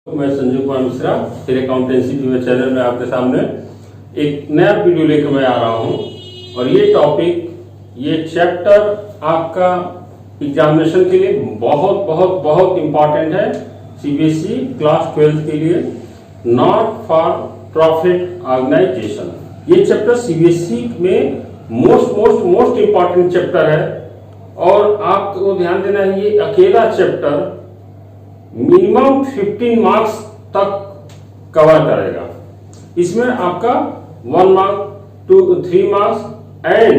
मैं संजीव कुमार मिश्रा फिर accountancy TV channel में आपके सामने एक नया वीडियो लेकर मैं आ रहा हूं और ये चैप्टर आपका एग्जामिनेशन के लिए बहुत बहुत बहुत इंपॉर्टेंट है। सीबीएसई क्लास 12 के लिए नॉट फॉर प्रॉफिट ऑर्गेनाइजेशन। ये चैप्टर सीबीएसई में मोस्ट इंपॉर्टेंट चैप्टर है और आपको ध्यान देना है ये अकेला चैप्टर मिनिमम 15 मार्क्स तक कवर करेगा। इसमें आपका 1 मार्क 2 3 मार्क्स एंड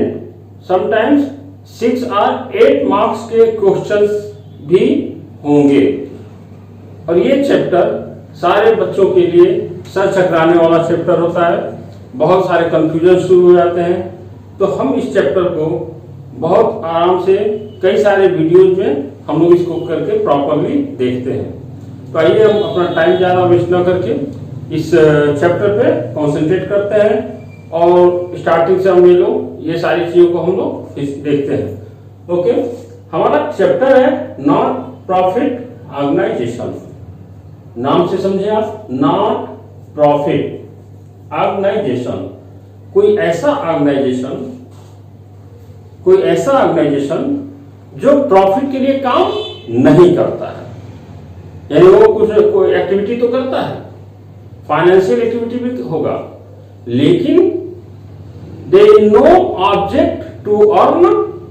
समटाइम्स 6 और 8 मार्क्स के क्वेश्चंस भी होंगे और ये चैप्टर सारे बच्चों के लिए सर चकराने वाला चैप्टर होता है। बहुत सारे कंफ्यूजन शुरू हो जाते हैं तो हम इस चैप्टर को बहुत आराम से कई सारे वीडियोज में हम लोग इसको करके प्रॉपरली देखते हैं। तो आइए हम अपना टाइम ज़्यादा वेस्ट न करके इस चैप्टर पे कंसंट्रेट करते हैं और स्टार्टिंग से हम ये सारी चीज़ों को हम लोग देखते हैं। ओके, हमारा चैप्टर है नॉट प्रॉफिट ऑर्गेनाइजेशन। नाम से समझे आप, नॉट प्रॉफिट ऑर्गेनाइजेशन। कोई ऐसा ऑर्गेनाइजेशन जो प्रॉफिट के लिए काम नहीं करता है, यानी वो कोई एक्टिविटी तो करता है, फाइनेंशियल एक्टिविटी भी होगा, लेकिन they no object to earn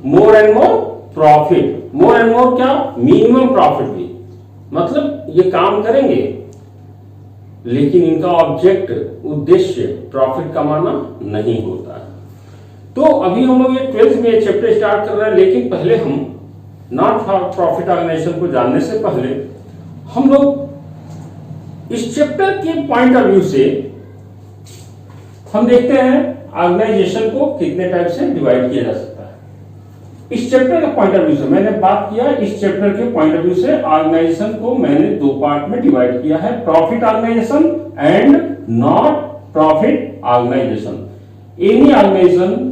more and more profit. More and more क्या, मिनिमम प्रॉफिट भी, मतलब ये काम करेंगे लेकिन इनका ऑब्जेक्ट उद्देश्य प्रॉफिट कमाना नहीं होता है। तो अभी हम लोग ये 12th में चैप्टर स्टार्ट कर रहे हैं, लेकिन पहले हम नॉट फॉर प्रॉफिट ऑर्गेनाइजेशन को जानने से पहले हम लोग इस चैप्टर के पॉइंट ऑफ व्यू से हम देखते हैं ऑर्गेनाइजेशन को कितने टाइप से डिवाइड किया जा सकता है। इस चैप्टर के पॉइंट ऑफ व्यू से मैंने बात किया, इस चैप्टर के पॉइंट ऑफ व्यू से ऑर्गेनाइजेशन को मैंने 2 पार्ट में डिवाइड किया है, profit organisation and not profit organisation. Any organisation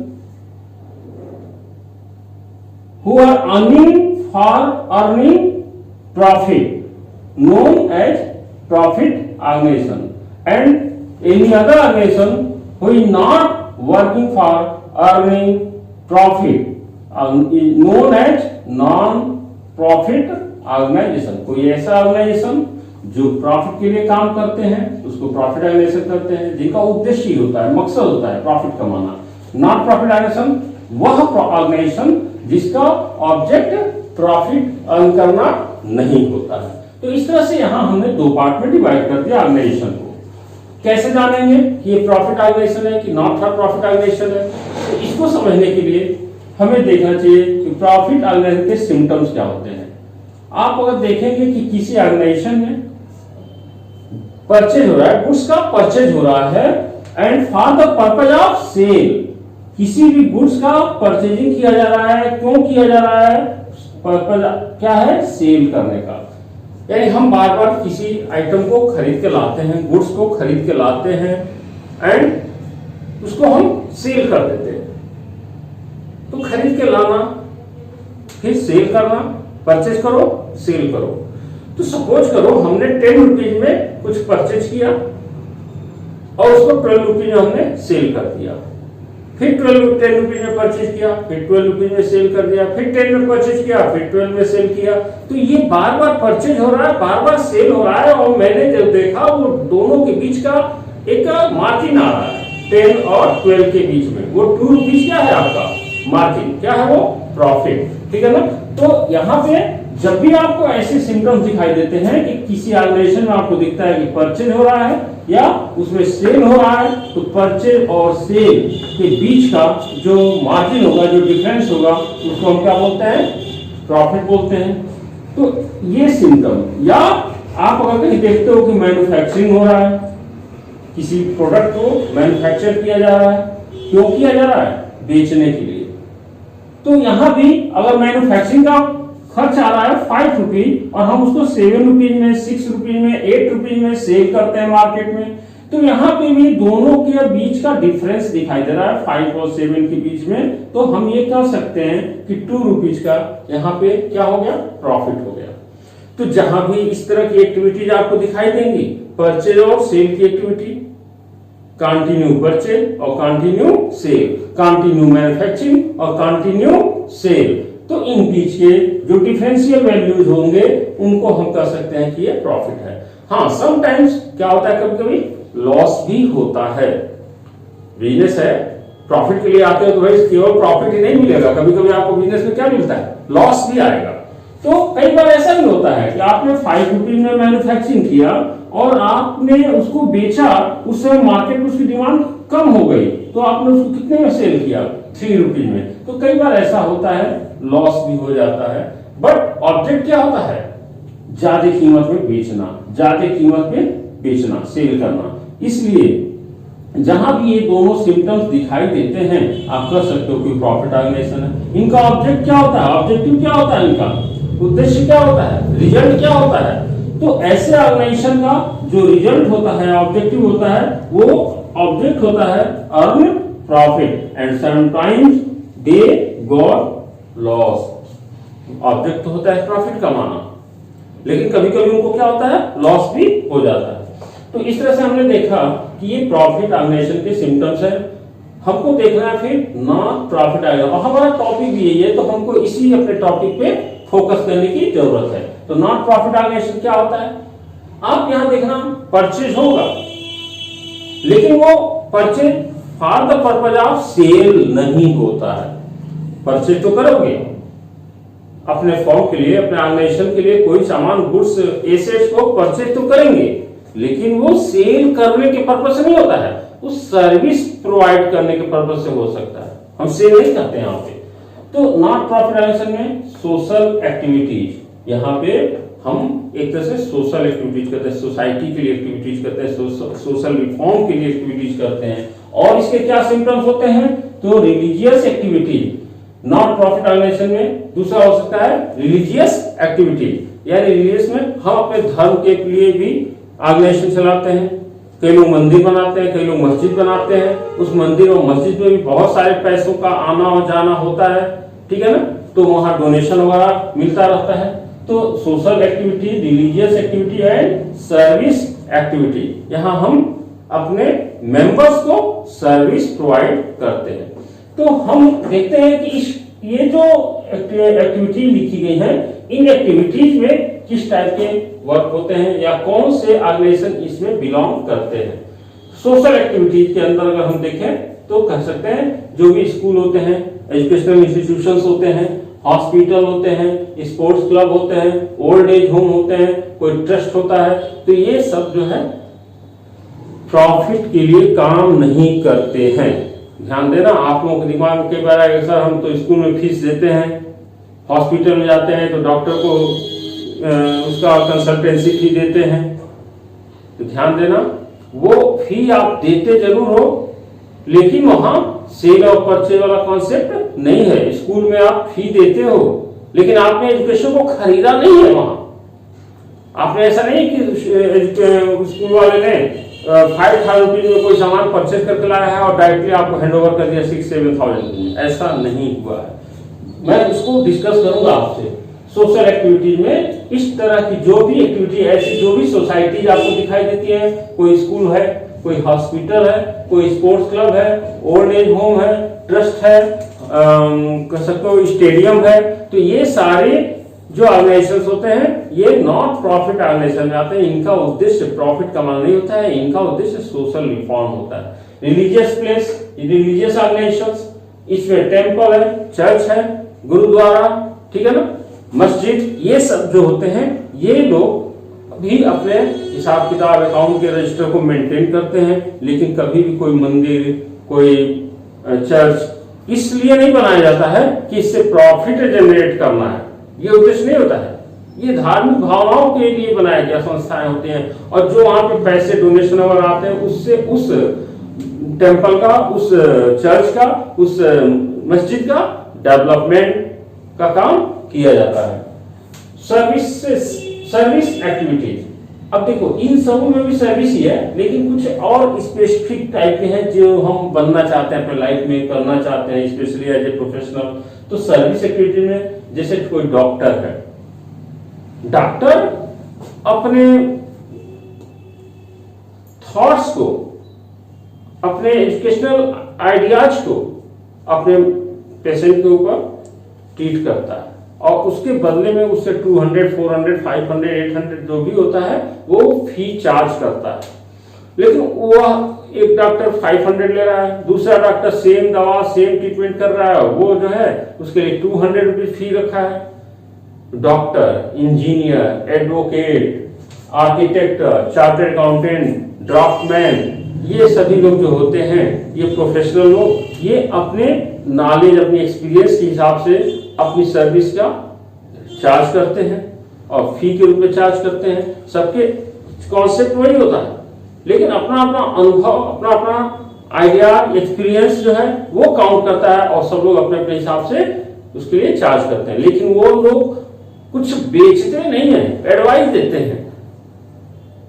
who are earning for earning profit known as profit organization, and any other organization who is not working for earning profit is known as non profit organization। कोई ऐसा organisation जो profit के लिए काम करते हैं उसको profit organisation करते हैं, जिनका उद्देश्य होता है, मकसद होता है प्रॉफिट कमाना। नॉन प्रॉफिट ऑर्गेनाइजेशन वह ऑर्गेनाइजेशन जिसका ऑब्जेक्ट प्रॉफिट अर्न करना नहीं होता है। तो इस तरह से यहां हमने 2 पार्ट में डिवाइड कर दिया ऑर्गेनाइजेशन को। कैसे जानेंगे कि ये प्रॉफिट ऑर्गेनाइजेशन है कि नॉट फॉर प्रॉफिट ऑर्गेनाइजेशन है? तो इसको समझने के लिए हमें देखना चाहिए कि प्रॉफिट ऑर्गेनाइजेशन के सिम्टम्स क्या होते हैं। आप अगर देखेंगे कि किसी ऑर्गेनाइजेशन में परचेज हो रहा है, गुड्स का परचेज हो रहा है and for the purpose of sale, किसी भी गुड्स का परचेजिंग किया जा रहा है, क्यों किया जा रहा है, पर्पज क्या है, सेल करने का। यानी हम बार बार किसी आइटम को खरीद के लाते हैं, गुड्स को खरीद के लाते हैं एंड उसको हम सेल कर देते हैं। तो खरीद के लाना, फिर सेल करना, परचेज करो, सेल करो। तो सपोज करो हमने 10 रुपीज में कुछ परचेज किया और उसको 12 रुपीज में हमने सेल कर दिया, फिर 10 रुपीज में परचेज किया, फिर 12 रुपीज में सेल कर दिया, फिर 10 में परचेज किया, फिर 12 में सेल किया। तो ये बार बार परचेज हो रहा है, बार बार सेल हो रहा है और मैंने जब देखा वो दोनों के बीच का एक मार्जिन आ रहा है 10 और 12 के बीच में, वो 2 रुपीज क्या है आपका मार्जिन, क्या है वो, प्रॉफिट। ठीक है ना? तो यहाँ पे जब भी आपको ऐसे सिम्टम्स दिखाई देते हैं कि किसी ऑर्गेनाइजेशन में आपको दिखता है कि परचेज हो रहा है या उसमें सेल हो रहा है, तो परचेज और सेल के बीच का जो मार्जिन होगा, जो डिफरेंस होगा, उसको हम क्या बोलते हैं, प्रॉफिट बोलते हैं। तो ये सिम्टम, या आप अगर कहीं देखते हो कि मैन्युफैक्चरिंग हो रहा है, किसी प्रोडक्ट को मैन्युफैक्चर किया जा रहा है, क्यों किया जा रहा है, बेचने के लिए। तो यहां भी अगर मैन्युफैक्चरिंग का खर्च आ रहा है 5 रुपीज और हम उसको 7 रुपीज में, 6 रुपीज में, 8 रुपीज में सेल करते हैं मार्केट में, तो यहाँ पे भी दोनों के बीच का डिफरेंस दिखाई दे रहा है 5 और 7 के बीच में। तो हम ये कह सकते हैं कि 2 रुपीज का यहाँ पे क्या हो गया, प्रॉफिट हो गया। तो जहां भी इस तरह की एक्टिविटीज आपको दिखाई देंगी, परचेज और सेल की एक्टिविटी, कंटिन्यू परचेज और कंटिन्यू सेल, कंटिन्यू मैन्युफैक्चरिंग और कंटिन्यू सेल, तो इन बीच के जो डिफरेंशियल वैल्यूज होंगे उनको हम कह सकते हैं कि ये प्रॉफिट है। हाँ, समटाइम्स क्या होता है, कभी कभी लॉस भी होता है। बिजनेस है, प्रॉफिट के लिए आते हो तो भाई केवल प्रॉफिट ही नहीं मिलेगा, कभी कभी आपको बिजनेस में क्या मिलता है, लॉस भी आएगा। तो कई बार ऐसा भी होता है कि आपने 5 रुपीज में मैन्युफैक्चरिंग किया और आपने उसको बेचा, उस समय मार्केट में उसकी डिमांड कम हो गई, तो आपने उसको कितने में सेल किया, 3 रुपीज में। तो कई बार ऐसा होता है, लॉस भी हो जाता है। बट ऑब्जेक्ट क्या होता है, ज्यादा कीमत में बेचना, ज्यादा कीमत में बेचना, सेल करना। इसलिए जहां भी ये दोनों सिम्टम्स दिखाई देते हैं, आप कह सकते हो कि प्रॉफिट ऑर्गेनाइजेशन है। इनका ऑब्जेक्ट क्या होता है, ऑब्जेक्टिव क्या होता है, इनका उद्देश्य क्या होता है, रिजल्ट क्या होता है। तो ऐसे ऑर्गेनाइजेशन का जो रिजल्ट होता है, ऑब्जेक्टिव होता है, वो ऑब्जेक्ट होता है earn profit and sometimes they got loss. Object तो होता है प्रॉफिट कमाना, लेकिन कभी कभी उनको क्या होता है, लॉस भी हो जाता है। तो इस तरह से हमने देखा कि ये प्रॉफिट ऑर्गेनाइजेशन के सिम्टम्स है। हमको देखना है फिर नॉन प्रॉफिट ऑर्गेनाइजेशन, और हमारा टॉपिक भी यही है, तो हमको इसी अपने टॉपिक पे फोकस करने की जरूरत है। तो नॉन प्रॉफिट ऑर्गेनाइजेशन क्या होता है, आप यहां देखना, परचेज होगा, लेकिन वो purchase for the purpose of sale नहीं होता है। परचेज तो करोगे अपने फॉर्म के लिए, अपने ऑर्गेनाइजेशन के लिए, कोई सामान, गुड्स, एसेट्स को परचेज तो करेंगे, लेकिन वो सेल करने के पर्पज से नहीं होता है, वो सर्विस प्रोवाइड करने के पर्पज से हो सकता है। हम सेल नहीं करते यहाँ पे। तो नॉट प्रॉफिट ऑर्गेनाइजेशन में सोशल एक्टिविटीज, यहाँ पे हम एक तरह से सोशल एक्टिविटीज करते हैं, सोसाइटी के लिए एक्टिविटीज करते हैं, सोशल रिफॉर्म के लिए एक्टिविटीज करते हैं। और इसके क्या सिम्टम्स होते हैं, तो religious activity not profit organisation में। दूसरा हो सकता है रिलीजियस एक्टिविटी, यानी रिलीजियस में हम अपने धर्म के लिए भी ऑर्गेनाइजेशन चलाते हैं। कई लोग मंदिर बनाते हैं, कई लोग मस्जिद बनाते हैं, उस मंदिर और मस्जिद में भी बहुत सारे पैसों का आना और जाना होता है, ठीक है ना, तो वहां डोनेशन वगैरह मिलता रहता है। तो social activity, religious activity and service activity, यहाँ हम अपने मेंबर्स को सर्विस प्रोवाइड करते हैं। तो हम देखते हैं कि ये जो एक्टिविटी लिखी गई है, इन एक्टिविटीज में किस टाइप के वर्क होते हैं या कौन से ऑर्गेनाइजेशन इसमें बिलोंग करते हैं। सोशल एक्टिविटीज के अंदर अगर हम देखें तो कह सकते हैं जो भी स्कूल होते हैं, एजुकेशनल इंस्टीट्यूशंस होते हैं, हॉस्पिटल होते हैं, स्पोर्ट्स क्लब होते हैं, ओल्ड एज होम होते हैं, कोई ट्रस्ट होता है, तो ये सब जो है प्रॉफिट के लिए काम नहीं करते हैं। ध्यान देना, आप लोगों के दिमाग के बारे में, सर हम तो स्कूल में फीस देते हैं, हॉस्पिटल में जाते हैं तो डॉक्टर को उसका कंसल्टेंसी फी देते हैं, तो ध्यान देना वो फी आप देते जरूर हो, लेकिन वहां सेल और परचेज वाला कॉन्सेप्ट नहीं है। स्कूल में आप फी देते हो, लेकिन आपने एजुकेशन को खरीदा नहीं है। वहां आपने ऐसा नहीं कि स्कूल वाले ने 5,000 रुपीज में कोई सामान परचेज करके लाया है और डायरेक्टली आपको हैंड ओवर कर दिया 6-7,000, ऐसा नहीं हुआ है। मैं इसको डिस्कस करूंगा आपसे। सोशल एक्टिविटीज में इस तरह की जो भी एक्टिविटी, ऐसी जो भी सोसाइटीज आपको दिखाई देती है, कोई स्कूल है, कोई हॉस्पिटल है, कोई स्पोर्ट्स क्लब है, ओल्ड एज होम है, ट्रस्ट है, कह सकते हो स्टेडियम है, तो ये सारे जो ऑर्गेनाइजेशंस होते हैं ये नॉट प्रॉफिट ऑर्गेनाइजेशन में आते हैं। इनका उद्देश्य प्रॉफिट कमाना नहीं होता है, इनका उद्देश्य सोशल रिफॉर्म होता है। रिलीजियस प्लेस, रिलीजियस ऑर्गेनाइजेशंस, इसमें टेम्पल है, चर्च है, गुरुद्वारा, ठीक है ना, मस्जिद, ये सब जो होते हैं ये लोग भी अपने हिसाब किताब अकाउंट के रजिस्टर को मेंटेन करते हैं, लेकिन कभी भी कोई मंदिर, कोई चर्च इसलिए नहीं बनाया जाता है कि इससे प्रॉफिट जनरेट करना है, ये उद्देश्य नहीं होता है। ये धार्मिक भावनाओं के लिए बनाया गया संस्थाएं होती हैं, और जो वहां पे पैसे डोनेशन वगैरह आते हैं उससे उस टेम्पल का, उस चर्च का, उस मस्जिद का डेवलपमेंट का काम किया जाता है। सर्विस एक्टिविटीज, अब देखो इन सब में भी सर्विस ही है, लेकिन कुछ और स्पेसिफिक टाइप के हैं जो हम बनना चाहते हैं, अपने लाइफ में करना चाहते हैं, स्पेशली एज ए प्रोफेशनल। तो सर्विस एक्टिविटी में जैसे कोई डॉक्टर है, डॉक्टर अपने थॉट्स को, अपने एजुकेशनल आइडियाज को अपने पेशेंट के ऊपर ट्रीट करता है और उसके बदले में उससे 200, 400, 500, 800 जो भी होता है वो फी चार्ज करता है। लेकिन वह एक डॉक्टर 500 ले रहा है, दूसरा डॉक्टर सेम दवा सेम ट्रीटमेंट कर रहा है, वो जो है उसके लिए 200 रुपीज फी रखा है। Doctor, engineer, advocate, architect, chartered accountant, draftsman, ये सभी लोग जो होते हैं, ये प्रोफेशनल लोग, ये अपने नॉलेज, अपने एक्सपीरियंस के हिसाब से अपनी सर्विस का चार्ज करते हैं और फी के रूप में चार्ज करते हैं। सबके कॉन्सेप्ट वही होता है, लेकिन अपना अपना अनुभव, अपना अपना आइडिया, एक्सपीरियंस जो है वो काउंट करता है और सब लोग अपने अपने हिसाब से उसके लिए चार्ज करते हैं। लेकिन वो लोग कुछ बेचते नहीं है, एडवाइस देते हैं,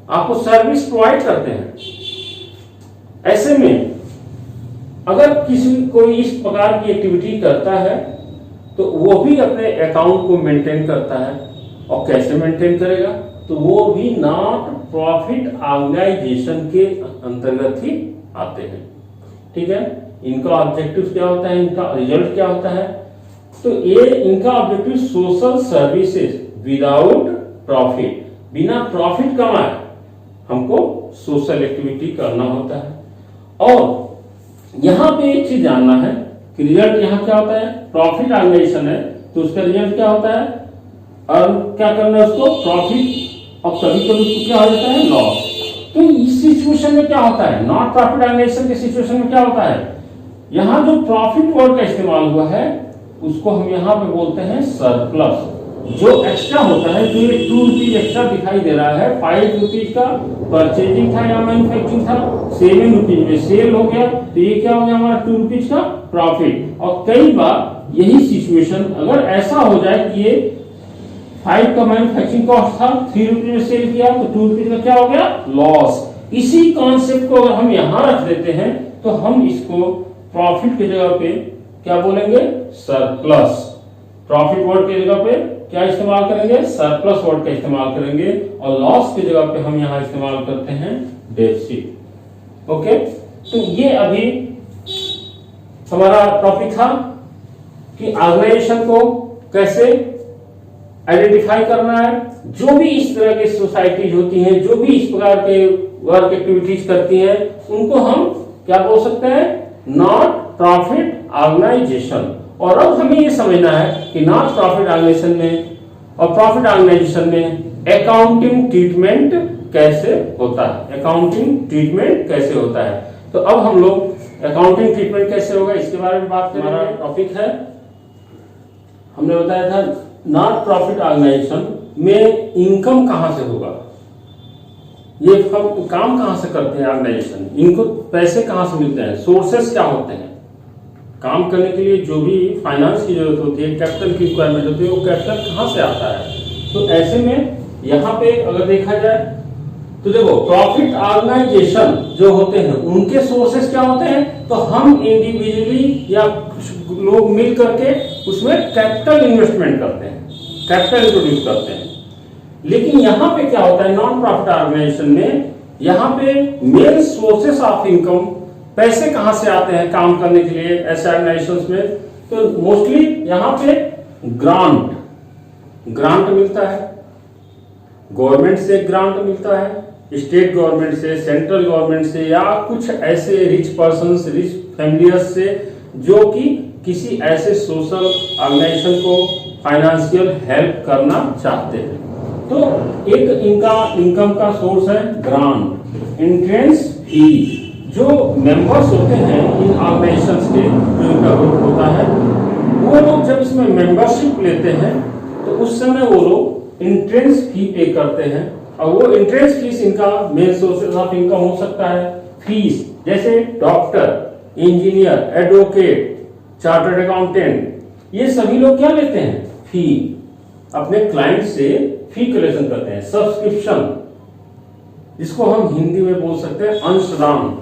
आपको सर्विस प्रोवाइड करते हैं। ऐसे में अगर किसी कोई इस प्रकार की एक्टिविटी करता है तो वो भी अपने अकाउंट को मेंटेन करता है। और कैसे मेंटेन करेगा? तो वो भी नॉट प्रॉफिट ऑर्गेनाइजेशन के अंतर्गत ही आते हैं। ठीक है, इनका ऑब्जेक्टिव क्या होता है, इनका रिजल्ट क्या होता है? तो ये इनका objective social services without profit, बिना प्रॉफिट कमाए हमको सोशल एक्टिविटी करना होता है। और यहां पे एक चीज जानना है कि रिजल्ट यहां क्या होता है। प्रॉफिट ऑर्गेनाइजेशन है तो उसका रिजल्ट क्या होता है, और क्या करना है उसको, प्रॉफिट, और कभी कभी उसको क्या हो जाता है, लॉस। तो इस सिचुएशन में क्या होता है, नॉट प्रॉफिट ऑर्गेनाइजेशन के सिचुएशन में क्या होता है, यहां जो प्रॉफिट वर्ड का इस्तेमाल हुआ है उसको हम यहां पे बोलते हैं सरप्लस। जो एक्स्ट्रा होता है, जो ये 2 रुपीज एक्स्ट्रा दिखाई दे रहा है, 5 रुपीज का परचेजिंग था या मैन्युफैक्चरिंग था, 7 रुपीज में सेल हो गया, तो ये क्या हो गया हमारा 2 रुपीज का प्रॉफिट। और कई बार यही सिचुएशन अगर ऐसा हो जाए कि ये 5 का मैन्युफैक्चरिंग कॉस्ट था, 3 रुपीज में सेल किया, तो 2 रुपीज का क्या हो गया, लॉस। इसी कॉन्सेप्ट को अगर हम यहां रख देते हैं तो हम इसको प्रॉफिट की जगह पे क्या बोलेंगे, सरप्लस। प्रॉफिट वर्ड की जगह पे क्या इस्तेमाल करेंगे, सरप्लस वर्ड का इस्तेमाल करेंगे। और लॉस की जगह पे हम यहां इस्तेमाल करते हैं डेफिसिट। ओके, तो ये अभी हमारा टॉपिक था कि ऑर्गेनाइजेशन को कैसे आइडेंटिफाई करना है। जो भी इस तरह की सोसाइटीज होती हैं, जो भी इस प्रकार के वर्क एक्टिविटीज करती हैं, उनको हम क्या बोल सकते हैं, नॉट प्रॉफिट ऑर्गेनाइजेशन। और अब हमें ये समझना है कि नॉट प्रॉफिट ऑर्गेनाइजेशन में और प्रॉफिट ऑर्गेनाइजेशन में अकाउंटिंग ट्रीटमेंट कैसे होता है, अकाउंटिंग ट्रीटमेंट कैसे होता है। तो अब हम लोग अकाउंटिंग ट्रीटमेंट कैसे होगा इसके बारे में बात करेंगे। हमारा टॉपिक है, हमने बताया था नॉट प्रॉफिट ऑर्गेनाइजेशन में इनकम कहां से होगा, ये काम कहां से करते हैं ऑर्गेनाइजेशन, इनको पैसे कहां से मिलते हैं, सोर्सेस क्या होते हैं। काम करने के लिए जो भी फाइनेंस की जरूरत होती है, कैपिटल की रिक्वायरमेंट होती है, वो कैपिटल कहां से आता है। तो ऐसे में यहाँ पे अगर देखा जाए तो देखो, प्रॉफिट ऑर्गेनाइजेशन जो होते हैं उनके सोर्सेस क्या होते हैं, तो हम इंडिविजुअली या कुछ लोग मिल करके उसमें कैपिटल इन्वेस्टमेंट करते हैं, कैपिटल इंट्रोड्यूस करते हैं। लेकिन यहाँ पे क्या होता है, नॉन प्रॉफिट ऑर्गेनाइजेशन में यहाँ पे मेन सोर्सेस ऑफ इनकम, पैसे कहां से आते हैं काम करने के लिए ऐसे ऑर्गेनाइजेशंस में, तो मोस्टली यहाँ पे ग्रांट मिलता है, गवर्नमेंट से ग्रांट मिलता है, स्टेट गवर्नमेंट से, सेंट्रल गवर्नमेंट से, या कुछ ऐसे रिच पर्संस, रिच फैमिलीज से जो कि किसी ऐसे सोशल ऑर्गेनाइजेशन को फाइनेंशियल हेल्प करना चाहते हैं। तो एक इनका इनकम का सोर्स है ग्रांट, एंट्रेंस फी। जो मेंबर्स होते हैं इन ऑर्गेनाइजेशंस के, जो इनका ग्रुप होता है, वो लोग जब इसमें मेंबरशिप लेते हैं तो उस समय वो लोग एंट्रेंस फी पे करते हैं। और वो एंट्रेंस फीस इनका मेन सोर्स ऑफ इनकम हो सकता है। फीस जैसे doctor, engineer, advocate, chartered accountant, ये सभी लोग क्या लेते हैं, फी, अपने क्लाइंट से फी कलेक्शन करते हैं। सब्सक्रिप्शन, जिसको हम हिंदी में बोल सकते हैं अंशदान।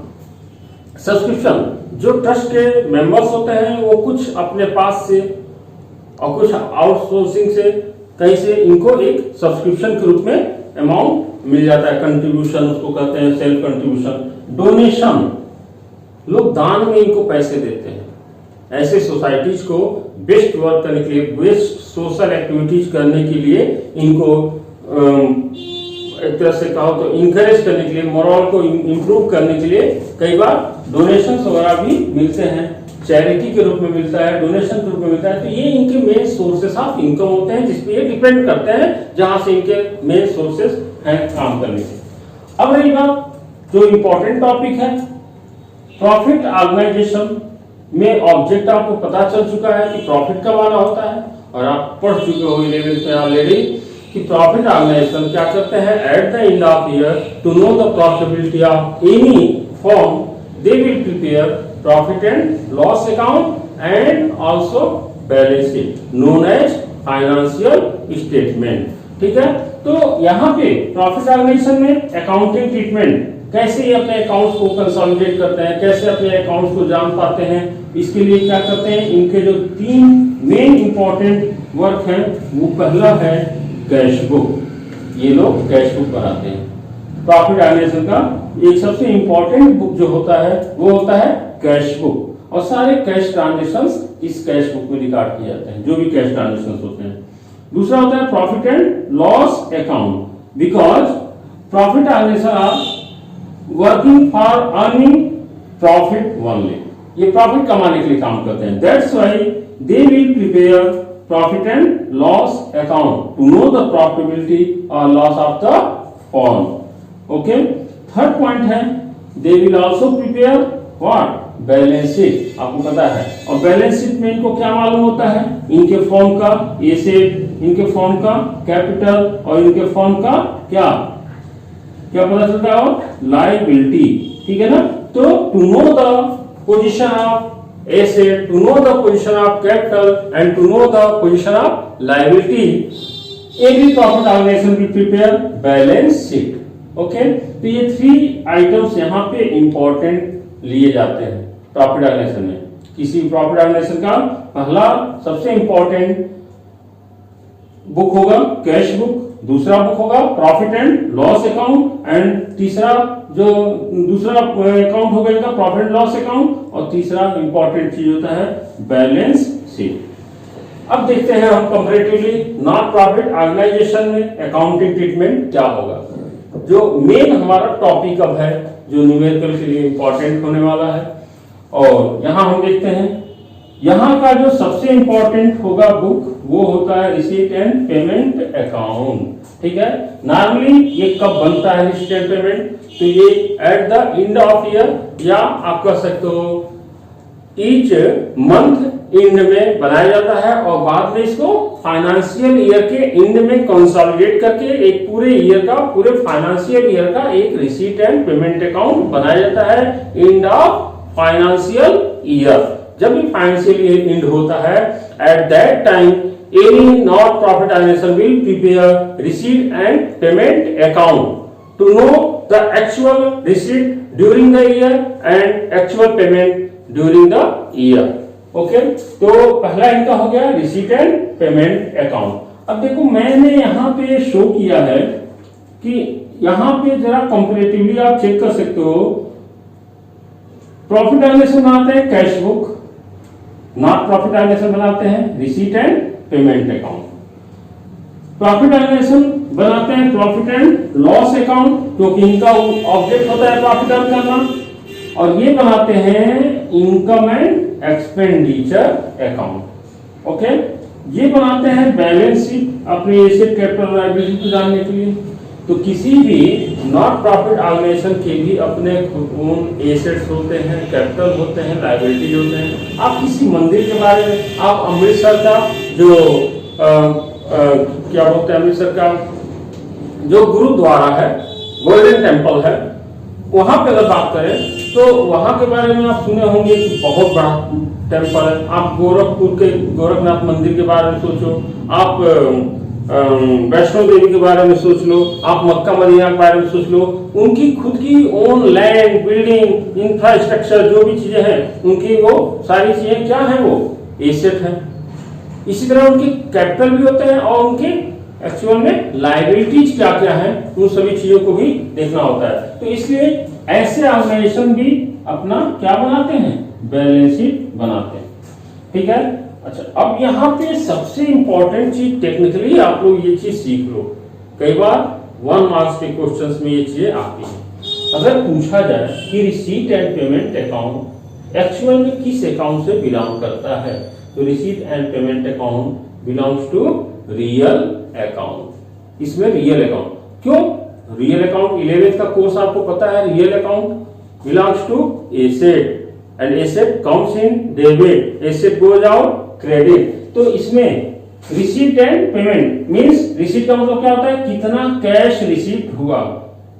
सब्सक्रिप्शन, जो ट्रस्ट के मेंबर्स होते हैं वो कुछ अपने पास से और कुछ आउटसोर्सिंग से कहीं से इनको एक सब्सक्रिप्शन के रूप में अमाउंट मिल जाता है, कंट्रीब्यूशन उसको कहते हैं, सेल्फ कंट्रीब्यूशन। डोनेशन, लोग दान में इनको पैसे देते हैं। ऐसे सोसाइटीज को बेस्ट वर्क करने के लिए, बेस्ट सोशल एक्टिविटीज करने के लिए इनको एक तरह से कहो तो इंकरेज करने के लिए, मोरल को इम्प्रूव करने के लिए कई बार डोनेशन वगैरह भी मिलते हैं, चैरिटी के रूप में मिलता है, डोनेशन के रूप में मिलता है। तो ये इनके मेन सोर्सेस ऑफ इनकम होते हैं, जिसपे ये डिपेंड करते हैं, जहां से इनके मेन सोर्सेस हैं काम करने के। अब रही बात जो इम्पोर्टेंट टॉपिक है प्रॉफिट ऑर्गेनाइजेशन में, ऑब्जेक्ट आपको पता चल चुका है कि प्रॉफिट का माना होता है, और आप पढ़ चुके हो 11th में ऑलरेडी कि प्रॉफिट ऑर्गेनाइजेशन क्या करते हैं, at the end of year to know the profitability of any firm they will prepare profit and loss account and also balance sheet known as financial statement. ठीक है, तो यहाँ पे प्रॉफिट ऑर्गेनाइजेशन में accounting treatment, कैसे ये अपने accounts को कंसोलिडेट करते हैं, कैसे अपने अकाउंट्स को जान पाते हैं, इसके लिए क्या करते हैं, इनके जो 3 मेन इंपॉर्टेंट वर्क हैं, वो पहला है कैश बुक। ये लोग कैश बुक बनाते हैं। प्रॉफिट ऑर्गेनाइजेशन का एक सबसे इंपॉर्टेंट बुक जो होता है वो होता है कैश बुक, और सारे कैश ट्रांजेक्शंस इस कैश बुक में रिकॉर्ड किए जाते हैं, जो भी कैश ट्रांजेक्शंस होते हैं। दूसरा होता है profit and loss account, because profit organization are working for earning profit only, ये प्रॉफिट कमाने के लिए काम करते हैं। That's why they will prepare profit and loss account to know the profitability और loss of the firm. Okay, third point है they will also prepare what, balance sheet. आपको पता है, और बैलेंस शीट में इनको क्या मालूम होता है, इनके फर्म का एसेट, इनके फर्म का कैपिटल, और इनके फर्म का क्या क्या पता चलता है, लायबिलिटी। ठीक है ना, तो to know the position of asset, to know the position of capital and to know the position of liability, every profit organisation will prepare balance sheet. Okay, तो ये 3 आइटम्स यहाँ पे इंपॉर्टेंट लिए जाते हैं प्रॉफिट ऑर्गेनाइजेशन में। किसी profit organisation का पहला सबसे इंपॉर्टेंट बुक होगा कैश बुक, दूसरा बुक होगा profit and loss account, and तीसरा जो दूसरा अकाउंट होगा इनका प्रॉफिट एंड लॉस अकाउंट, और तीसरा इंपॉर्टेंट चीज होता है बैलेंस शीट। अब देखते हैं हम कंपैरेटिवली नॉन प्रॉफिट ऑर्गेनाइजेशन में अकाउंटिंग ट्रीटमेंट क्या होगा। जो मेन हमारा टॉपिक अब है, जो न्यूमेरिकल के लिए इंपॉर्टेंट होने वाला है, और यहां हम देखते हैं यहां का जो सबसे इंपॉर्टेंट होगा बुक वो होता है रिसीट एंड पेमेंट अकाउंट। ठीक है, नॉर्मली ये कब बनता है रिसीट एंड पेमेंट, तो ये eight the end of year, या आप कह सकते हो ईच मंथ एंड में बनाया जाता है, और बाद में इसको फाइनेंशियल ईयर के एंड में कंसोलिडेट करके एक पूरे ईयर का, पूरे फाइनेंशियल ईयर का एक रिसीट एंड पेमेंट अकाउंट बनाया जाता है एंड ऑफ फाइनेंशियल ईयर। जब भी फाइनेंशियल ईयर एंड होता है, at that time any not profit organisation will prepare receipt and payment account to know the actual receipt during the year and actual payment during the year. Okay, तो पहला इनका हो गया receipt and payment account. अब देखो मैंने यहाँ पे शो किया है कि यहाँ पे जरा कंपैरेटिवली आप चेक कर सकते हो, प्रॉफिट ऑर्गेनाइजेशन बनाते हैं cash book, not profit organisation बनाते हैं receipt and payment account. Profit organisation बनाते हैं प्रॉफिट एंड लॉस अकाउंट, क्योंकि इनका ऑब्जेक्ट होता है प्रॉफिट अर्न करना, और ये बनाते हैं income and expenditure account. Okay, ये बनाते हैं बैलेंस शीट अपने एसेट कैपिटल लायबिलिटी को जानने के लिए। तो किसी भी नॉट प्रॉफिट ऑर्गेनाइजेशन के भी अपने ओन एसेट्स होते हैं, कैपिटल होते हैं, लायबिलिटीज होते हैं। आप किसी मंदिर के बारे में, आप अमृतसर का जो क्या बोलते हैं, अमृतसर का जो गुरुद्वारा है, गोल्डन टेम्पल है, वहां पे अगर बात करें तो वहां के बारे में आप सुने होंगे कि बहुत बड़ा टेम्पल है। आप गोरखपुर के गोरखनाथ मंदिर के बारे में सोचो, आप वैष्णो देवी के बारे में सोच लो, आप मक्का मदीना के बारे में सोच लो, उनकी खुद की ओन लैंड, बिल्डिंग, इंफ्रास्ट्रक्चर, जो भी चीजें हैं उनकी, वो सारी चीजें क्या है, वो एसेट है। इसी तरह उनके कैपिटल भी होते हैं और उनके एक्चुअल में लायबिलिटीज क्या क्या है उन सभी चीजों को भी देखना होता है। तो इसलिए ऐसे ऑर्गेनाइजेशन भी अपना क्या बनाते हैं, बैलेंस शीट बनाते हैं। ठीक है, अच्छा अब यहाँ पे सबसे इंपॉर्टेंट चीज टेक्निकली आप लोग ये चीज सीख लो, कई बार 1 मार्क्स के क्वेश्चंस में ये चीजें आती हैं। अगर पूछा जाए कि receipt and payment account actual में किस अकाउंट से बिलोंग करता है, तो receipt and payment account belongs to real account. इसमें रियल अकाउंट क्यों, रियल अकाउंट 11th का कोर्स आपको पता है, real account belongs to asset and asset comes in debit, asset goes out credit. तो इसमें receipt and payment means receipt का मतलब क्या होता है, कितना कैश रिसीट हुआ,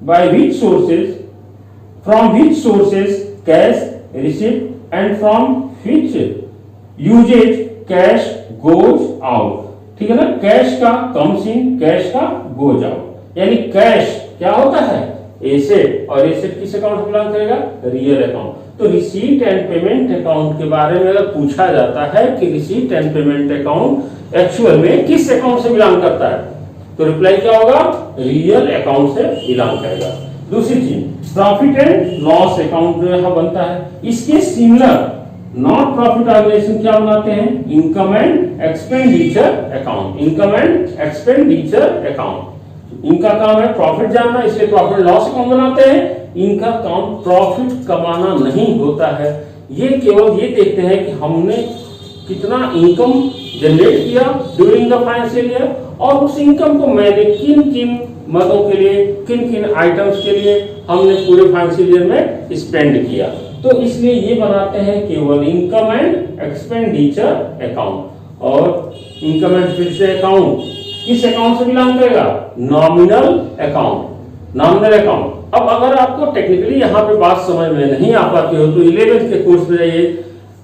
by which sources, from which sources cash receipt and from which usages cash goes out. ठीक है ना, कैश का कम्स इन, कैश का गोज आउट, यानी कैश क्या होता है एसेट, और एसेट किस अकाउंट से बिलोंग करेगा, रियल अकाउंट। तो रिसीट एंड पेमेंट अकाउंट के बारे में अगर पूछा जाता है कि receipt and payment account actual में किस अकाउंट से बिलोंग करता है, तो रिप्लाई क्या होगा, रियल अकाउंट से बिलोंग करेगा। दूसरी चीज प्रॉफिट एंड लॉस अकाउंट जो यहां बनता है, इसके सिमिलर नॉट प्रॉफिट ऑर्गेनाइजेशन क्या बनाते हैं, income and expenditure account, income and expenditure account. इनका काम है प्रॉफिट जानना, इसलिए प्रॉफिट लॉस अकाउंट बनाते हैं। इनका काम प्रॉफिट कमाना नहीं होता है, ये केवल ये देखते हैं कि हमने कितना इनकम जनरेट किया ड्यूरिंग द फाइनेंशियल ईयर, और उस इनकम को मैंने किन किन मदों के लिए, किन किन आइटम्स के लिए हमने पूरे फाइनेंशियल ईयर में स्पेंड किया। तो इसलिए ये बनाते हैं केवल इनकम एंड एक्सपेंडिचर अकाउंट। और इनकम एंड एक्सपेंडिचर अकाउंट किस अकाउंट से बिलोंग करेगा, नॉमिनल अकाउंट, नॉमिनल अकाउंट। अब अगर आपको टेक्निकली यहाँ पे बात समझ में नहीं आ पाती हो तो 11th के कोर्स में जाइए,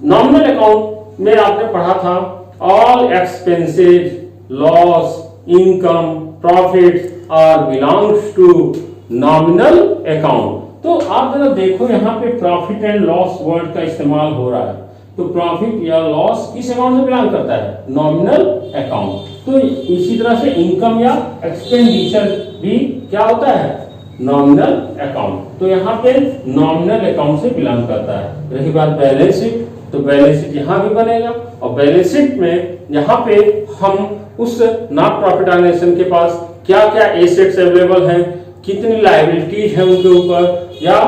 नॉमिनल अकाउंट में आपने पढ़ा था all expenses, loss, income, profit are belongs to nominal account. तो आप जरा देखो यहाँ पे प्रॉफिट एंड लॉस वर्ड का इस्तेमाल हो रहा है, तो प्रॉफिट या लॉस किस अकाउंट से बिलोंग करता है, नॉमिनल अकाउंट। तो इसी तरह से इनकम या एक्सपेंडिचर भी क्या होता है, नॉमिनल अकाउंट। तो यहाँ पे नॉमिनल अकाउंट से बिलोंग करता है। रही बात बैलेंस शीट, तो बैलेंस शीट यहाँ भी बनेगा, और बैलेंस शीट में यहाँ पे हम उस नॉट प्रॉफिट ऑर्गेनाइजेशन के पास क्या क्या एसेट्स अवेलेबल हैं, कितनी लायबिलिटीज है उनके ऊपर, या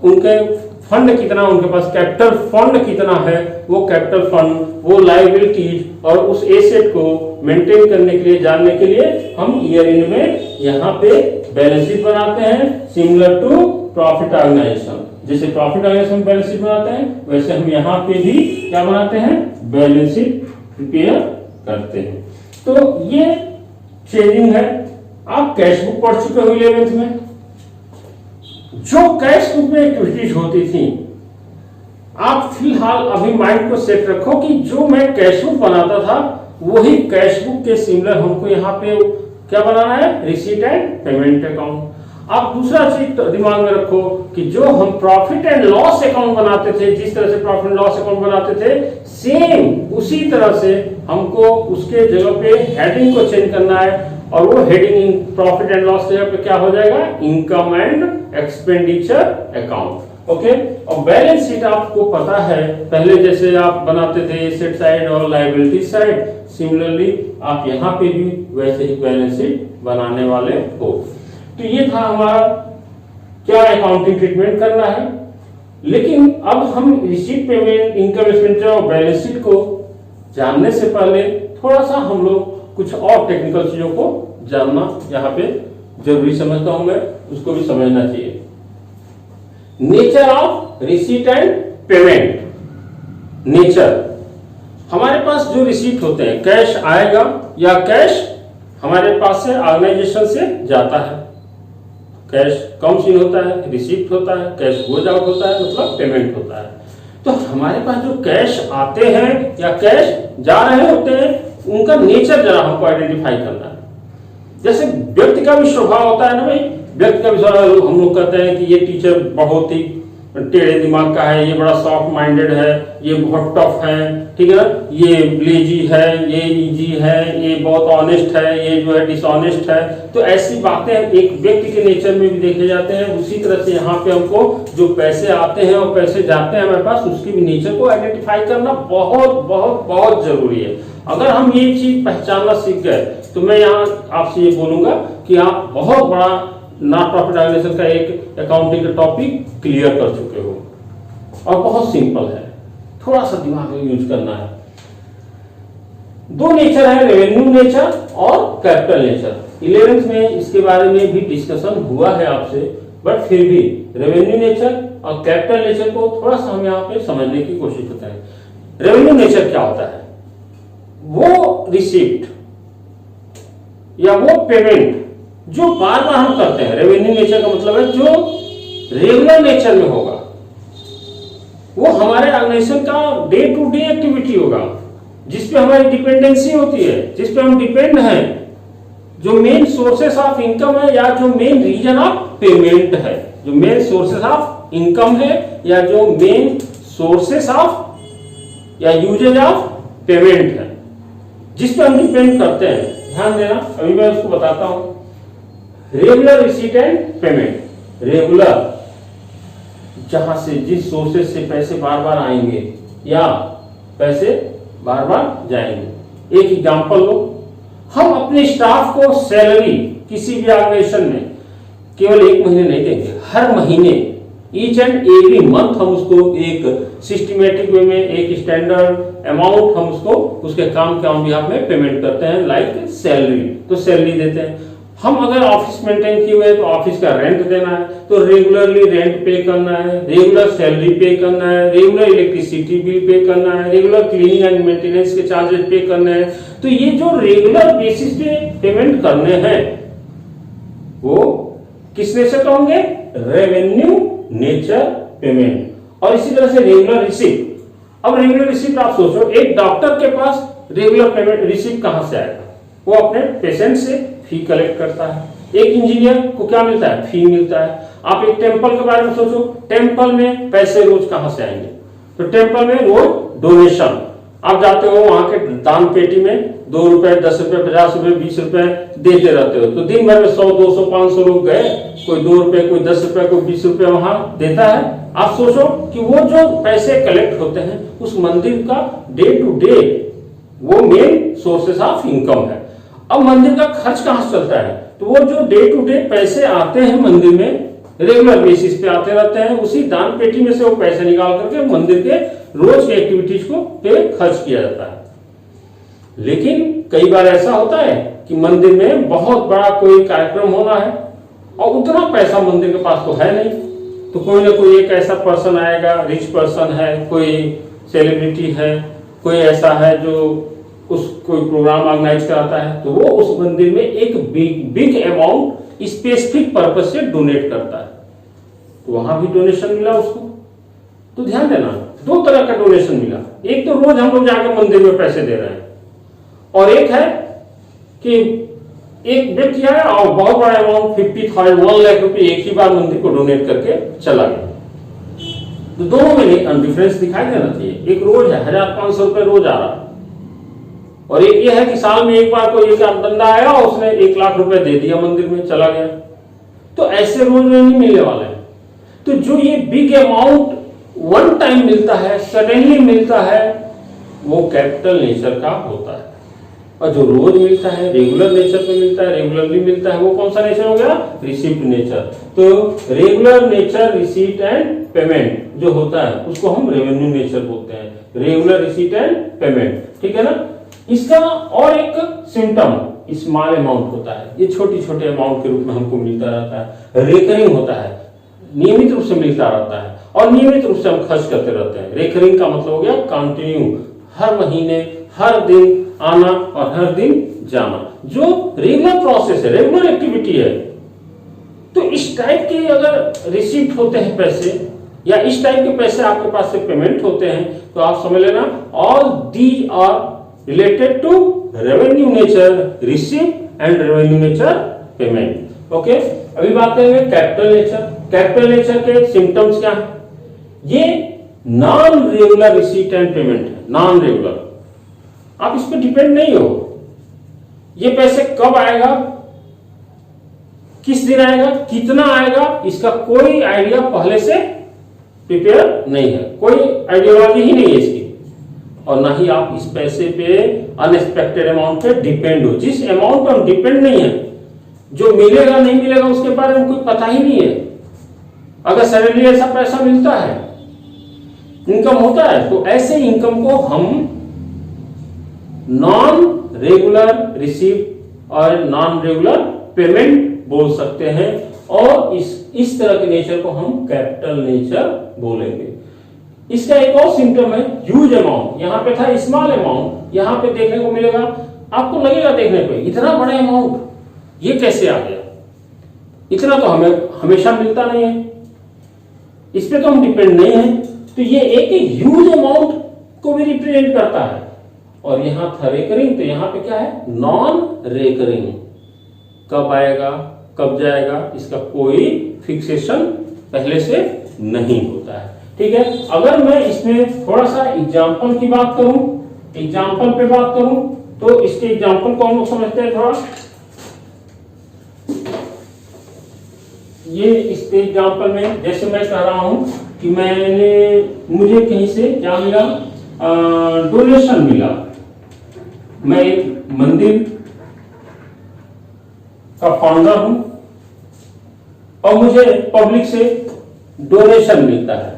उनके फंड कितना, उनके पास कैपिटल फंड कितना है, वो कैपिटल फंड, वो लायबिलिटीज और उस एसेट को मेंटेन करने के लिए, जानने के लिए हम ईयर एंड में यहाँ पे बैलेंस शीट बनाते हैं, सिमिलर टू प्रॉफिट ऑर्गेनाइजेशन। जैसे प्रॉफिट ऑर्गेनाइजेशन बैलेंस शीट बनाते हैं, वैसे हम यहाँ पे भी क्या बनाते हैं, बैलेंस शीट प्रिपेयर करते हैं। तो ये चेंजिंग है। आप कैश बुक पढ़ चुके हो 11th में, जो कैश बुक में एक्टिविटीज होती थी, आप फिलहाल अभी माइंड को सेट रखो कि जो मैं कैश बुक बनाता था वही कैश बुक के सिमिलर हमको यहाँ पे क्या बनाना है, रिसीट एंड पेमेंट अकाउंट। आप दूसरा चीज दिमाग में रखो कि जो हम प्रॉफिट एंड लॉस अकाउंट बनाते थे, जिस तरह से प्रॉफिट एंड लॉस अकाउंट बनाते थे, सेम उसी तरह से हमको उसके जगह पे हेडिंग को चेंज करना है, और वो heading in profit and loss जगह पे क्या हो जाएगा, income and expenditure account. Okay, और बैलेंस शीट आपको पता है पहले जैसे आप बनाते थे एसेट साइड और लायबिलिटी साइड, सिमिलरली आप यहाँ पे भी वैसे ही बैलेंस शीट बनाने वाले हो। तो ये था हमारा क्या अकाउंटिंग ट्रीटमेंट करना है। लेकिन अब हम रिसीट, पेमेंट, इनकम, एक्सपेंडिचर और बैलेंस शीट को जानने से पहले थोड़ा सा हम लोग कुछ और टेक्निकल चीजों को जानना यहाँ पे जरूरी समझता हूं मैं, उसको भी समझना चाहिए। Nature of receipt and payment. Nature, हमारे पास जो रिसीट होते हैं, कैश आएगा या कैश हमारे पास से ऑर्गेनाइजेशन से जाता है, कैश कम्स इन होता है, रिसीट होता है, कैश गोज आउट होता है, मतलब पेमेंट होता है। तो हमारे पास जो कैश आते हैं या कैश जा रहे होते हैं, उनका नेचर जरा हमको आइडेंटिफाई करना है। जैसे व्यक्ति का भी स्वभाव होता है ना भाई, व्यक्ति का भी स्वभाव, हम लोग कहते हैं कि ये टीचर बहुत ही टेढ़े दिमाग का है, ये बड़ा सॉफ्ट माइंडेड है, ये बहुत टफ है, ठीक है ना, ये लेजी है, ये इजी है, ये बहुत ऑनेस्ट है, ये जो है डिसऑनेस्ट है। तो ऐसी बातें एक व्यक्ति के नेचर में भी देखे जाते हैं। उसी तरह से यहाँ पे हमको जो पैसे आते हैं और पैसे जाते हैं हमारे पास, उसके भी नेचर को आइडेंटिफाई करना बहुत बहुत बहुत जरूरी है। अगर हम ये चीज पहचानना सीख गए तो मैं यहाँ आपसे ये बोलूंगा कि आप बहुत बड़ा नॉन प्रॉफिट ऑर्गेनाइजेशन का एक अकाउंटिंग का टॉपिक क्लियर कर चुके हो। और बहुत सिंपल है, थोड़ा सा दिमाग यूज करना है। दो नेचर है, रेवेन्यू नेचर और कैपिटल नेचर। 11th में इसके बारे में भी डिस्कशन हुआ है आपसे, बट फिर भी रेवेन्यू नेचर और कैपिटल नेचर को थोड़ा सा हम यहाँ पे समझने की कोशिश करते हैं। रेवेन्यू नेचर क्या होता है? वो रिसिप्ट या वो पेमेंट जो बार बार हम करते हैं। रेवेन्यू नेचर का मतलब है जो रेगुलर नेचर में होगा, वो हमारे ऑर्गेनाइजेशन का डे टू डे एक्टिविटी होगा, जिसपे हमारी डिपेंडेंसी होती है, जिसपे हम डिपेंड हैं, जो मेन सोर्सेस ऑफ इनकम है या जो मेन रीजन ऑफ पेमेंट है। जो मेन सोर्सेस ऑफ इनकम है या जो मेन सोर्सेस ऑफ या यूजेज ऑफ पेमेंट है, जिस पर हम डिपेंड करते हैं। ध्यान देना, अभी मैं उसको बताता हूं। Regular receipt and payment. Regular, जहां से जिस सोर्सेज से पैसे बार बार आएंगे या पैसे बार बार जाएंगे। एक एग्जांपल लो, हम अपने स्टाफ को सैलरी किसी भी ऑर्गेनाइजेशन में केवल एक महीने नहीं देंगे, हर महीने ईच एंड एवरी मंथ हम उसको एक सिस्टमेटिक वे में एक स्टैंडर्ड अमाउंट हम उसको उसके काम के ऑन बिहाफ में पेमेंट करते हैं, लाइक सैलरी। तो सैलरी देते हैं। हम अगर ऑफिस मेंटेन किए हुए तो ऑफिस का रेंट देना है, तो रेगुलरली रेंट पे करना है, रेगुलर सैलरी पे करना है, रेगुलर इलेक्ट्रिसिटी बिल पे करना है, रेगुलर क्लीनिंग एंड मेंटेनेंस के चार्जेस पे करने हैं। तो ये जो रेगुलर बेसिस पे पेमेंट करने हैं वो किस नेचर का होंगे? Revenue nature payment. और इसी तरह से रेगुलर रिसिप्ट। अब रेगुलर रिसिप्ट आप सोचो, एक डॉक्टर के पास रेगुलर पेमेंट रिसिप्ट कहां से आएगा? वो अपने पेशेंट से फी कलेक्ट करता है। एक इंजीनियर को क्या मिलता है? फी मिलता है। आप एक टेंपल के बारे में सोचो, टेंपल में पैसे रोज कहां से आएंगे? तो टेंपल में रोज डोनेशन। आप जाते हो वहां के दान पेटी में 2 रुपए, 10 रुपए, 50 रुपए, 20 रुपए देते रहते हो। तो दिन भर में 100, 200, 500 लोग गए, कोई 2 रुपए, कोई 10 रुपए, कोई 20 रुपए वहां देता है। आप सोचो कि वो जो पैसे कलेक्ट होते हैं उस मंदिर का डे टू डे वो मेन सोर्सेस ऑफ इनकम है। अब मंदिर का खर्च कहां से चलता है? तो वो जो डे टू डे पैसे आते हैं मंदिर में, रेगुलर बेसिस पे आते रहते हैं, उसी दान पेटी में से वो पैसे निकाल करके मंदिर के रोज के एक्टिविटीज को पे खर्च किया जाता है। लेकिन कई बार ऐसा होता है कि मंदिर में बहुत बड़ा कोई कार्यक्रम होना है और उतना पैसा मंदिर के पास तो है नहीं, तो कोई ना कोई एक ऐसा पर्सन आएगा, रिच पर्सन है, कोई सेलिब्रिटी है, कोई ऐसा है जो उस कोई प्रोग्राम ऑर्गेनाइज कराता है, तो वो उस मंदिर में एक बिग अमाउंट स्पेसिफिक पर्पज से डोनेट करता है। तो वहां भी डोनेशन मिला उसको। तो ध्यान देना, 2 तरह का डोनेशन मिला। एक तो रोज हम लोग जाकर मंदिर में पैसे दे रहे हैं, और एक है कि एक व्यक्ति आया और बहुत बड़ा अमाउंट 50,000, 1 लाख रुपए एक ही बार मंदिर को डोनेट करके चला गया। तो दोनों में डिफरेंस दिखाई देना चाहिए। एक रोज है 1,500 रुपए रोज आ रहा, और एक ये है कि साल में एक बार कोई एक बंदा आया और उसने 1 लाख रुपए दे दिया, मंदिर में चला गया। तो ऐसे रोज में नहीं मिलने वाले हैं। तो जो ये बिग अमाउंट वन टाइम मिलता है, सडनली मिलता है, वो कैपिटल नेचर का होता है। और जो रोज मिलता है, रेगुलर नेचर पे मिलता है, रेगुलरली मिलता है, वो कौन सा नेचर हो गया? Receipt nature. तो regular nature receipt and payment जो होता है उसको हम रेवेन्यू नेचर बोलते हैं। रेगुलर रिसीट एंड पेमेंट, ठीक है ना। इसका और एक सिम्टम स्मॉल अमाउंट होता है। ये छोटे छोटे अमाउंट के रूप में हमको मिलता रहता है, रेकरिंग होता है, नियमित रूप से मिलता रहता है और नियमित रूप से हम खर्च करते रहते हैं। रेकरिंग का मतलब हो गया कंटिन्यू, हर महीने, हर दिन आना और हर दिन जाना, जो रेगुलर प्रोसेस है, रेगुलर एक्टिविटी है। तो इस टाइप के अगर रिसीप्ट होते हैं पैसे, या इस टाइप के पैसे आपके पास से पेमेंट होते हैं, तो आप समझ लेना all these are related to revenue nature receipt and revenue nature payment. Okay, अभी बात करेंगे कैपिटल नेचर। कैपिटल नेचर के सिम्टम्स क्या है? ये non regular receipt and payment है, नॉन रेगुलर। आप इस पर डिपेंड नहीं हो, ये पैसे कब आएगा, किस दिन आएगा, कितना आएगा, इसका कोई आइडिया पहले से प्रिपेयर नहीं है, कोई आइडियोलॉजी ही नहीं है इसकी। और ना ही आप इस पैसे पे अनएक्सपेक्टेड अमाउंट पे डिपेंड हो। जिस अमाउंट पर हम डिपेंड नहीं है, जो मिलेगा नहीं मिलेगा उसके बारे में कोई पता ही नहीं है। अगर सडनली ऐसा पैसा मिलता है, इनकम होता है, तो ऐसे इनकम को हम नॉन रेगुलर रिसीव और नॉन रेगुलर पेमेंट बोल सकते हैं। और इस तरह के नेचर को हम कैपिटल नेचर बोलेंगे। इसका एक और सिम्टम है ह्यूज अमाउंट। यहां पे था स्मॉल अमाउंट, यहां पे देखने को मिलेगा, आपको लगेगा देखने पे इतना बड़ा अमाउंट ये कैसे आ गया, इतना तो हमें हमेशा मिलता नहीं है, इस पे तो हम डिपेंड नहीं है। तो ये एक ह्यूज अमाउंट को भी रिप्रेजेंट करता है। और यहां था रेकरिंग, तो यहां पे क्या है, नॉन रेकरिंग। कब आएगा कब जाएगा इसका कोई फिक्सेशन पहले से नहीं होता है। ठीक है, अगर मैं इसमें थोड़ा सा एग्जाम्पल की बात करूं, एग्जाम्पल पे बात करूं, तो इसके एग्जाम्पल को हम लोग समझते हैं थोड़ा। ये इस एग्जाम्पल में जैसे मैं कह रहा हूं कि मुझे कहीं से क्या मिला, डोनेशन मिला। मैं एक मंदिर का फाउंडर हूं और मुझे पब्लिक से डोनेशन मिलता है।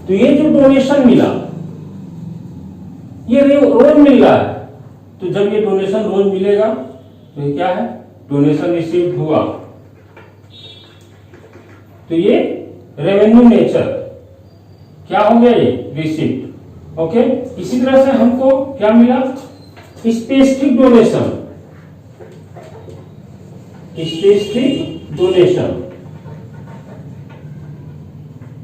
तो ये जो डोनेशन मिला ये रोज मिल रहा है। तो जब ये डोनेशन रोज मिलेगा तो ये क्या है, डोनेशन रिसीव हुआ, तो ये रेवेन्यू नेचर क्या हो गया, ये रिसीप्ट। ओके, इसी तरह से हमको क्या मिला, specific donation. Specific donation,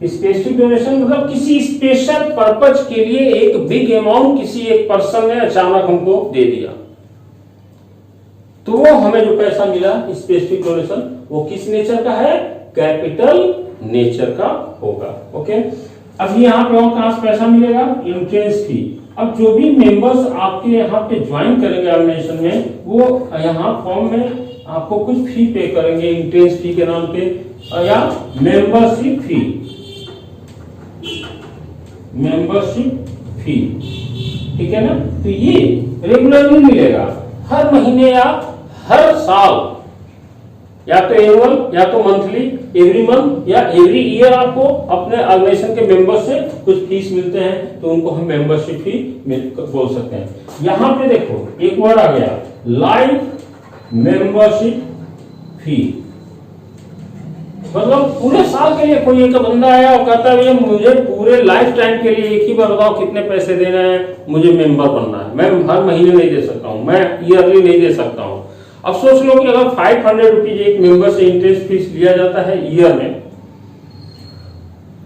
specific donation मतलब किसी स्पेशल पर्पज के लिए एक बिग अमाउंट किसी एक पर्सन ने अचानक हमको दे दिया, तो वो हमें जो पैसा मिला स्पेसिफिक डोनेशन वो किस नेचर का है, कैपिटल नेचर का होगा। ओके, अब यहाँ पे और कहां से पैसा मिलेगा, एंट्रेंस फी। अब जो भी मेंबर्स आपके यहाँ पे ज्वाइन करेंगे ऑर्गेनाइजेशन में, वो यहाँ फॉर्म में आपको कुछ फी पे करेंगे, एंट्रेंस फी के नाम पे या मेंबरशिप फी, मेंबरशिप फी। ठीक है ना, तो ये रेगुलरली मिलेगा, हर महीने या हर साल, या तो एनुअल या तो मंथली, एवरी मंथ या एवरी ईयर आपको अपने ऑर्गेनाइजेशन के मेंबर से कुछ फीस मिलते हैं, तो उनको हम मेंबरशिप फी बोल सकते हैं। यहां पे देखो एक वर्ड आ गया, लाइफ मेंबरशिप फी। मतलब पूरे साल के लिए कोई एक बंदा आया और कहता है भैया मुझे पूरे लाइफ टाइम के लिए एक ही बार बताओ कितने पैसे देना है, मुझे मेंबर बनना है, मैं हर महीने नहीं दे सकता हूं, मैं ईयरली नहीं दे सकता हूं। अब सोच लो कि अगर 500 रुपीज एक मेंबर से इंटरेस्ट फीस लिया जाता है ईयर में,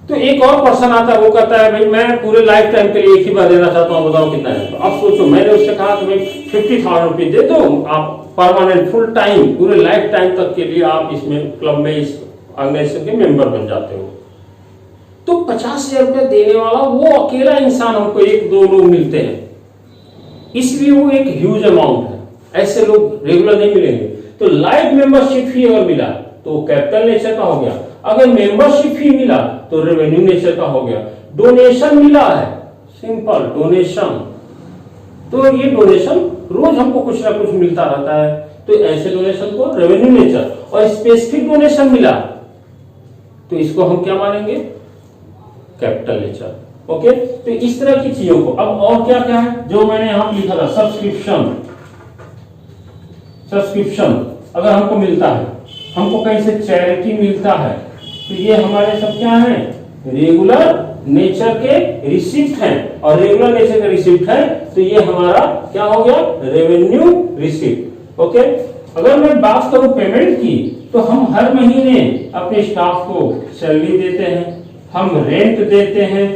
तो एक और पर्सन आता है वो कहता है भाई मैं पूरे लाइफ टाइम के लिए एक ही बार देना चाहता हूं, बताओ कितना है। तो अब सोचो, मैंने उससे कहा कि भाई 50,000 रुपीज दे दो, आप परमानेंट फुल टाइम पूरे लाइफ टाइम तक के लिए आप इसमें क्लब में इस ऑर्गेनाइजेशन के मेंबर बन जाते हो। तो 50,000 रुपए देने वाला वो अकेला इंसान हमको एक दो लोग मिलते हैं, इसलिए वो एक ह्यूज अमाउंट है, ऐसे लोग रेगुलर नहीं मिलेंगे। तो लाइफ मेंबरशिप फी अगर मिला तो कैपिटल नेचर का हो गया, अगर मेंबरशिप फी मिला तो रेवेन्यू नेचर का हो गया। डोनेशन मिला है, सिंपल डोनेशन, तो ये डोनेशन रोज हमको कुछ ना कुछ मिलता रहता है, तो ऐसे डोनेशन को रेवेन्यू नेचर। और स्पेसिफिक डोनेशन मिला तो इसको हम क्या मानेंगे, कैपिटल नेचर। ओके, तो इस तरह की चीजों को अब और क्या क्या है जो मैंने यहां लिखा था, सब्सक्रिप्शन। सब्सक्रिप्शन अगर हमको मिलता है, हमको कहीं से चैरिटी मिलता है, तो ये हमारे सब क्या है, रेगुलर नेचर के रिसिप्ट हैं। और रेगुलर नेचर के रिसिप्ट है तो ये हमारा क्या हो गया, रेवेन्यू रिसिप्ट। ओके, अगर मैं बात करूं पेमेंट की, तो हम हर महीने अपने स्टाफ को सैलरी देते हैं, हम रेंट देते हैं,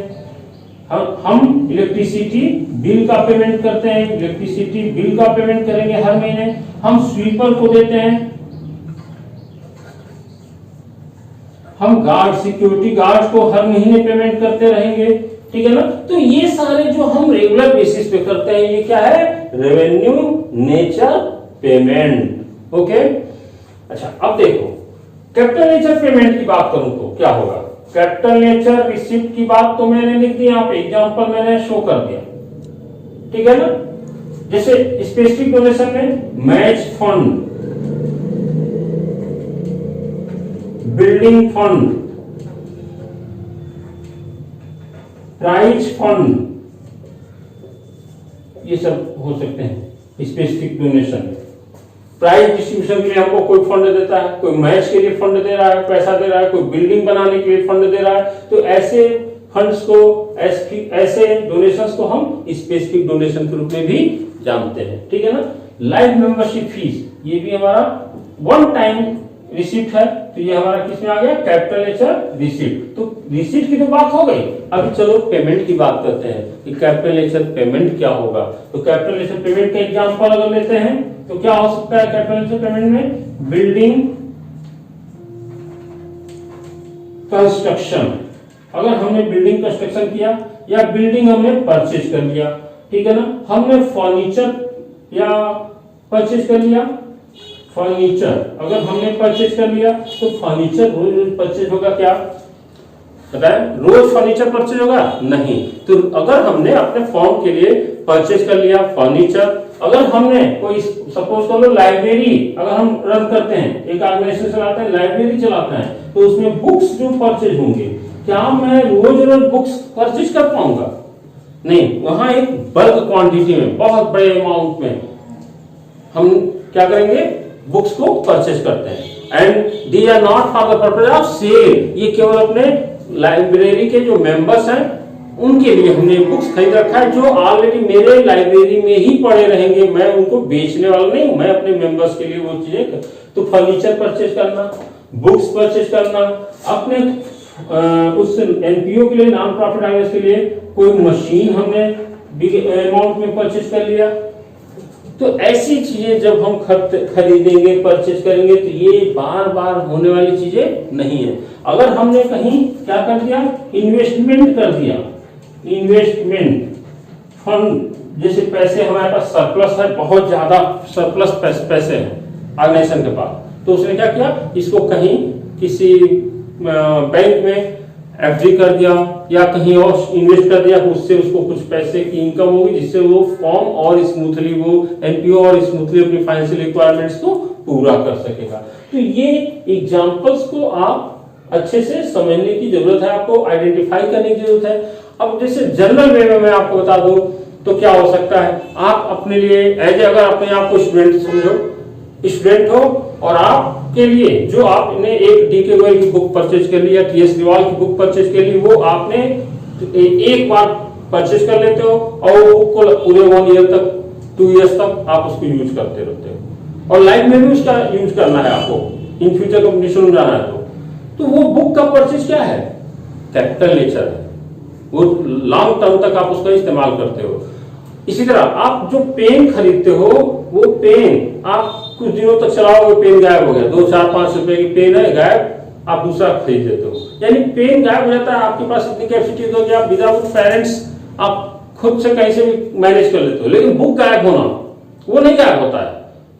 हम इलेक्ट्रिसिटी बिल का पेमेंट करते हैं, इलेक्ट्रिसिटी बिल का पेमेंट करेंगे हर महीने, हम स्वीपर को देते हैं, हम गार्ड, सिक्योरिटी गार्ड को हर महीने पेमेंट करते रहेंगे, ठीक है ना। तो ये सारे जो हम रेगुलर बेसिस पे करते हैं, ये क्या है, रेवेन्यू नेचर पेमेंट। ओके, अच्छा अब देखो कैपिटल नेचर पेमेंट की बात करूं तो क्या होगा। कैपिटल नेचर रिसिप्ट की बात तो मैंने लिख दी, यहाँ पे एग्जांपल मैंने शो कर दिया, ठीक है ना। जैसे स्पेसिफिक डोनेशन में match fund, building fund, prize fund, ये सब हो सकते हैं स्पेसिफिक डोनेशन। प्राइज डिस्ट्रीब्यूशन के लिए हमको कोई फंड देता है, कोई मैच के लिए फंड दे रहा है, पैसा दे रहा है, कोई बिल्डिंग बनाने के लिए फंड दे रहा है। तो ऐसे फंड्स को, ऐसे डोनेशंस को हम स्पेसिफिक डोनेशन के रूप में भी जानते हैं, ठीक है ना। लाइफ मेंबरशिप फीस, ये भी हमारा वन टाइम रिसिप्ट है, तो ये हमारा किसमें आ गया, कैपिटल नेचर रिसिप्ट। तो रिसिप्ट की तो बात हो गई, अब चलो पेमेंट की बात करते हैं कि कैपिटल नेचर पेमेंट क्या होगा। तो कैपिटल नेचर पेमेंट का एग्जांपल अगर लेते हैं तो क्या हो सकता है कैपिटल नेचर पेमेंट में, बिल्डिंग कंस्ट्रक्शन। अगर हमने बिल्डिंग कंस्ट्रक्शन किया या बिल्डिंग हमने परचेज कर लिया, ठीक है ना। हमने फर्नीचर या परचेज कर लिया, फर्नीचर अगर हमने परचेज कर लिया तो फर्नीचर रोज रोज परचेज होगा क्या, पता है, रोज फर्नीचर परचेज होगा नहीं। तो अगर हमने अपने फॉर्म के लिए परचेज कर लिया फर्नीचर, अगर हमने कोई सपोज कर लो लाइब्रेरी अगर हम रन करते हैं, एक ऑर्गेनाइजेशन चलाते हैं, लाइब्रेरी चलाते हैं, तो उसमें बुक्स जो परचेज होंगे, क्या मैं रोज रोज बुक्स परचेज कर पाऊंगा, नहीं। वहां एक बल्क क्वांटिटी में, बहुत बड़े अमाउंट में हम क्या करेंगे, बुक्स को परचेज करते हैं। And they are not for the purpose of sale, ये केवल अपने लाइब्रेरी के जो मेंबर्स हैं उनके लिए हमने बुक्स खरीद रखा है, जो ऑलरेडी मेरे लाइब्रेरी में ही पड़े रहेंगे, मैं उनको बेचने वाला नहीं हूं, मैं अपने मेंबर्स के लिए वो चीजें। तो फर्नीचर परचेज करना, बुक्स परचेज करना, अपने उस एनपीओ के लिए, नॉन प्रॉफिट ऑर्गेनाइजेशन के लिए कोई मशीन हमने बिग अमाउंट में परचेज कर लिया। तो ऐसी चीजें जब हम खरीदेंगे, परचेज करेंगे, तो ये बार बार होने वाली चीजें नहीं है। अगर हमने कहीं क्या कर दिया, इन्वेस्टमेंट कर दिया, इन्वेस्टमेंट फंड, जैसे पैसे हमारे पास सरप्लस है, बहुत ज्यादा सरप्लस पैसे हैं ऑर्गेनाइजेशन के पास, तो उसने क्या किया, इसको कहीं किसी बैंक में एफडी कर दिया या कहीं और इन्वेस्ट कर दिया, उससे उसको कुछ पैसे की इनकम होगी, जिससे वो फॉर्म और स्मूथली वो एनपीओ और स्मूथली अपनी फाइनेंशियल रिक्वायरमेंट्स को पूरा कर सकेगा। तो ये एग्जांपल्स को आप अच्छे से समझने की जरूरत है, आपको आइडेंटिफाई करने की जरूरत है। अब जैसे जनरल वे में मैं आपको बता दूं तो क्या हो सकता है, आप अपने लिए अगर अपने आप को स्टूडेंट समझो, स्टूडेंट हो और आपके लिए जो आपने एक डीके गोयल की बुक परचेज कर ली या टीएस रिवाल की बुक परचेज कर ली, वो आपने एक बार परचेज कर लेते हो और वो बुक को पूरे 1 ईयर तक, 2 इयर्स तक आप उसको यूज करते रहते हो और लाइफ में भी उसका यूज करना है आपको, इन फ्यूचर कंपटीशन में जाना है तो वो बुक का परचेज क्या है, कैपिटल नेचर है, वो लॉन्ग टर्म तक आप उसका इस्तेमाल करते हो। इसी तरह आप जो पेन खरीदते हो, वो पेन आप कुछ दिनों तक चलाओगे, पेन गायब हो गया, 2, 4, 5 रुपए की पेन है गायब, आप दूसरा खरीद लेते हो, यानी पेन गायब हो जाता है, आपके पास इतनी कैपेसिटी हो कि आप विदाउट पेरेंट्स आप खुद से कहीं से भी मैनेज कर लेते हो। लेकिन बुक गायब होना वो नहीं गायब होता है,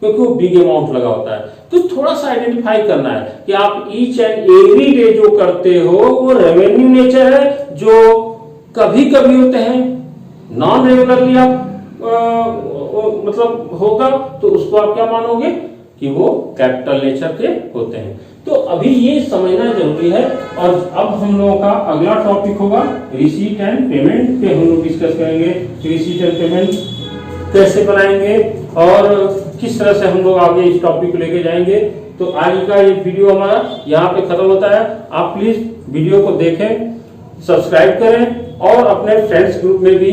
क्योंकि वो बिग अमाउंट लगा होता है। तो थोड़ा सा आइडेंटिफाई करना है कि आप ईच एंड एवरी डे जो करते हो वो रेवेन्यू नेचर है, जो कभी कभी होते हैं, नॉन रेगुलरली आप मतलब होगा, तो उसको आप क्या मानोगे कि वो कैपिटल नेचर के होते हैं। तो अभी ये समझना जरूरी है। और अब हम लोगों का अगला टॉपिक होगा रिसीट एंड पेमेंट पे, हम लोग डिस्कस करेंगे रिसीट एंड पेमेंट कैसे बनाएंगे और किस तरह से हम लोग आगे इस टॉपिक को लेके जाएंगे। तो आज का ये वीडियो हमारा यहाँ पे खत्म होता है। आप प्लीज वीडियो को देखें, सब्सक्राइब करें और अपने फ्रेंड्स ग्रुप में भी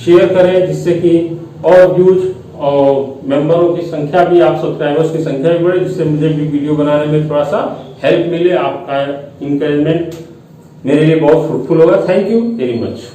शेयर करें, जिससे कि और व्यूज और मेंबरों की संख्या भी, आप सब्सक्राइबर्स की संख्या भी बढ़े, जिससे मुझे भी वीडियो बनाने में थोड़ा सा हेल्प मिले। आपका इंकरेजमेंट मेरे लिए बहुत फ्रूटफुल होगा। Thank you very much.